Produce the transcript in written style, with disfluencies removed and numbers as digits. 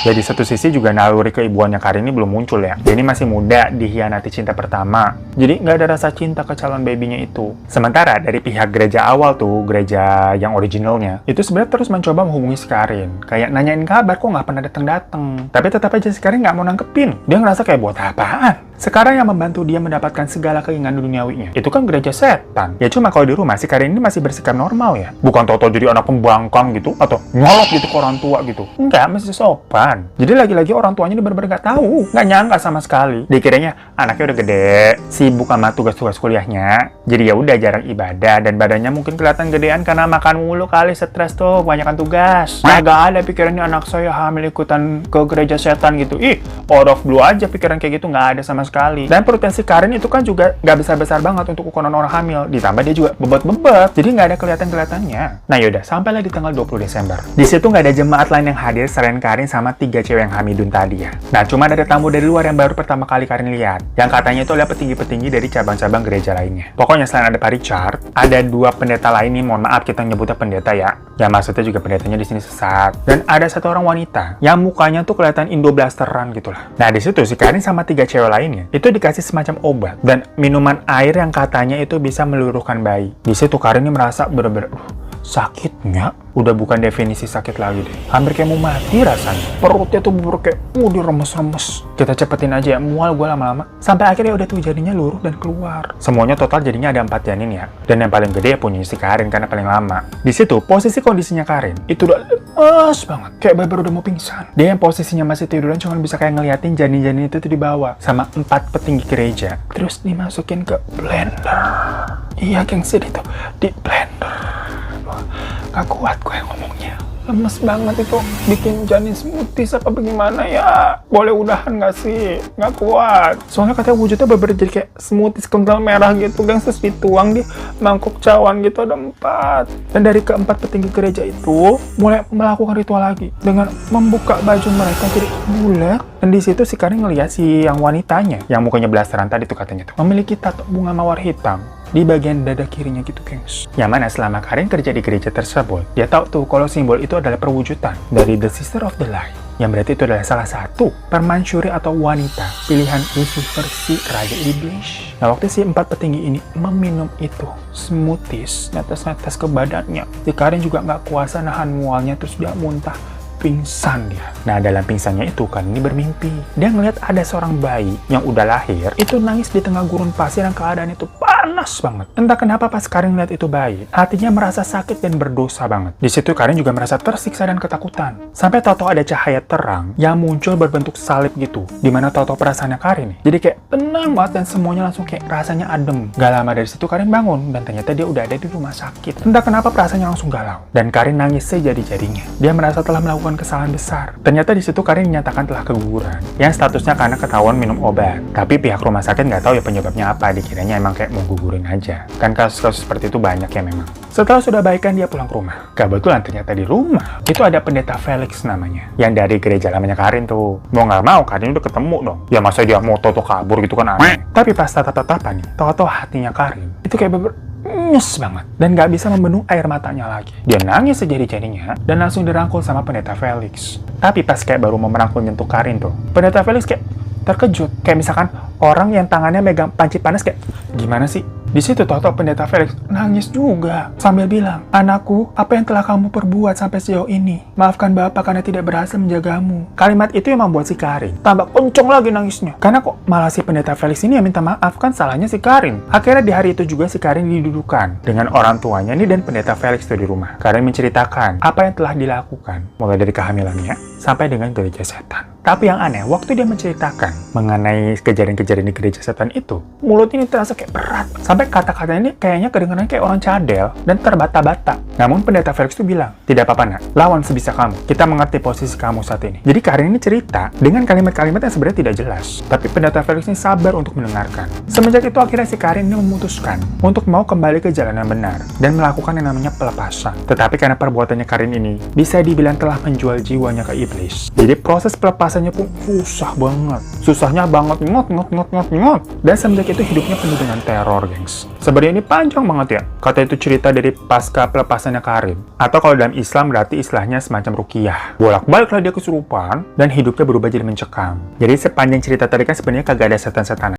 Ya di satu sisi juga naluri keibuannya Karin ini belum muncul ya. Dia ini masih muda, dihianati cinta pertama. Jadi nggak ada rasa cinta ke calon babynya itu. Sementara dari pihak gereja awal tuh, gereja yang originalnya, itu sebenarnya terus mencoba menghubungi si Karin. Kayak nanyain kabar, kok nggak pernah datang-datang. Tapi tetap aja si Karin nggak mau nangkepin. Dia ngerasa kayak buat apaan? Sekarang yang membantu dia mendapatkan segala keinginan duniawinya, itu kan gereja setan. Ya cuma kalau di rumah, si Karin ini masih bersikap normal ya. Bukan toto jadi anak pembangkang gitu, atau nyolot gitu ke orang tua gitu. Enggak, masih sopan. Jadi lagi-lagi orang tuanya ini benar-benar nggak tahu. Nggak nyangka sama sekali. Dikiranya anaknya udah gede, sibuk sama tugas-tugas kuliahnya. Jadi ya udah jarang ibadah, dan badannya mungkin kelihatan gedean karena makan mulu kali, stres tuh, kebanyakan tugas. Nggak ada pikirannya anak saya hamil ikutan ke gereja setan gitu. Ih, out of blue aja pikiran kayak gitu, nggak ada sama sekali. Dan perutnya si Karin itu kan juga nggak besar-besar banget untuk ukuran orang hamil. Ditambah dia juga bebet-bebet, jadi nggak ada kelihatan-kelihatannya. Nah yaudah, sampailah di tanggal 20 Desember. Di situ nggak ada jemaat lain yang hadir selain Karin sama 3 cewek yang hamidun tadi ya. Nah cuma ada tamu dari luar yang baru pertama kali Karin lihat, yang katanya itu adalah petinggi-petinggi dari cabang-cabang gereja lainnya. Pokoknya selain ada Pak Richard, ada 2 pendeta lain nih, mohon maaf kita nyebutnya pendeta ya. Ya maksudnya juga pendetanya di sini sesat. Dan ada 1 orang wanita yang mukanya tuh kelihatan Indo-blasteran gitu lah. Nah di situ si Karin sama 3 cewek lainnya itu dikasih semacam obat dan minuman air yang katanya itu bisa meluruhkan bayi. Di situ Karin ini merasa bener-bener sakitnya udah bukan definisi sakit lagi deh. Hampir kayak mau mati rasanya. Perutnya tuh kayak diremes-remes. Kita cepetin aja ya, mual gue lama-lama. Sampai akhirnya udah tuh jadinya luruh dan keluar. Semuanya total jadinya ada 4 janin ya. Dan yang paling gede ya punya si Karin karena paling lama. Di situ posisi kondisinya Karin itu udah lemes banget. Kayak baru udah mau pingsan. Dia yang posisinya masih tiduran cuma bisa kayak ngeliatin janin-janin itu tuh dibawa sama 4 petinggi gereja. Terus dimasukin ke blender. Iya gengsi itu di blender. Gak kuat gue ngomongnya. Lemes banget itu. Bikin janin smoothies apa bagaimana ya? Boleh udahan gak sih? Gak kuat. Soalnya katanya wujudnya bener-bener jadi kayak smoothies kental merah gitu. Terus dituang di mangkuk cawan gitu ada 4. Dan dari keempat petinggi gereja itu mulai melakukan ritual lagi dengan membuka baju mereka jadi bulat. Dan di situ si Karin ngeliat si yang wanitanya yang mukanya blasteran tadi tuh katanya tuh memiliki tato bunga mawar hitam di bagian dada kirinya gitu, gengs. Yang mana selama Karin kerja di gereja tersebut, dia tahu tuh kalau simbol itu adalah perwujudan dari The Sister of the Light. Yang berarti itu adalah salah satu permansuri atau wanita pilihan Yesus versi Raja Iblis. Nah, waktu si 4 petinggi ini meminum itu smoothies, netes-netes ke badannya, si Karin juga nggak kuasa nahan mualnya, terus dia muntah. Pingsan dia. Nah, dalam pingsannya itu kan ini bermimpi. Dia ngeliat ada seorang bayi yang udah lahir, itu nangis di tengah gurun pasir yang keadaan itu panas banget. Entah kenapa pas Karin lihat itu bayi, hatinya merasa sakit dan berdosa banget. Di situ Karin juga merasa tersiksa dan ketakutan. Sampai tahu-tahu ada cahaya terang yang muncul berbentuk salib gitu. Dimana tahu-tahu perasaannya Karin nih. Jadi kayak tenang banget dan semuanya langsung kayak rasanya adem. Gak lama dari situ Karin bangun dan ternyata dia udah ada di rumah sakit. Entah kenapa perasaannya langsung galau. Dan Karin nangis sejadi-jadinya. Dia merasa telah melakukan kesalahan besar. Ternyata di situ Karin dinyatakan telah keguguran, yang statusnya karena ketahuan minum obat. Tapi pihak rumah sakit nggak tahu ya penyebabnya apa, dikiranya emang kayak mau gugurin aja. Kan kasus-kasus seperti itu banyak ya memang. Setelah sudah baikan dia pulang ke rumah. Kebetulan ternyata di rumah itu ada pendeta Felix namanya, yang dari gereja lamanya Karin tuh. Mau nggak mau Karin udah ketemu dong. Ya masa dia mau toto kabur gitu kan aneh. Tapi pas tatap-tatapan nih, tahu-tahu hatinya Karin itu kayak nyes banget dan gak bisa membendung air matanya lagi. Dia nangis sejadi-jadinya dan langsung dirangkul sama pendeta Felix. Tapi pas kayak baru mau merangkul nyentuh Karin tuh, pendeta Felix kayak terkejut. Kayak misalkan orang yang tangannya megang panci panas kayak, gimana sih? Di situ tahu-tahu pendeta Felix nangis juga sambil bilang, "Anakku, apa yang telah kamu perbuat sampai sejauh ini? Maafkan Bapak karena tidak berhasil menjagamu." Kalimat itu yang membuat si Karin tambah kenceng lagi nangisnya. Karena kok malah si pendeta Felix ini yang minta maaf, kan salahnya si Karin. Akhirnya di hari itu juga si Karin didudukan dengan orang tuanya nih dan pendeta Felix tuh di rumah. Karin menceritakan apa yang telah dilakukan, mulai dari kehamilannya sampai dengan gereja setan. Tapi yang aneh, waktu dia menceritakan mengenai kejadian-kejadian di gereja setan itu, mulutnya ini terasa kayak berat. Sampai kata-katanya ini kayaknya kedengaran kayak orang cadel dan terbata-bata. Namun pendeta Felix itu bilang, "Tidak apa-apa nak, lawan sebisa kamu. Kita mengerti posisi kamu saat ini." Jadi Karin ini cerita dengan kalimat-kalimat yang sebenarnya tidak jelas. Tapi pendeta Felix ini sabar untuk mendengarkan. Semenjak itu akhirnya si Karin ini memutuskan untuk mau kembali ke jalan yang benar dan melakukan yang namanya pelepasan. Tetapi karena perbuatannya Karin ini bisa dibilang telah menjual jiwanya ke iblis. Jadi proses pelepasan Pernapasannya pun susah banget. Susahnya banget, ngot. Dan semenjak itu hidupnya penuh dengan teror, gengs. Sebenarnya ini panjang banget ya. Kata itu cerita dari pasca pelepasannya Karim. Atau kalau dalam Islam berarti istilahnya semacam ruqyah. Bolak-baliklah dia kesurupan dan hidupnya berubah jadi mencekam. Jadi sepanjang cerita tadi kan sebenarnya kagak ada setan-setan.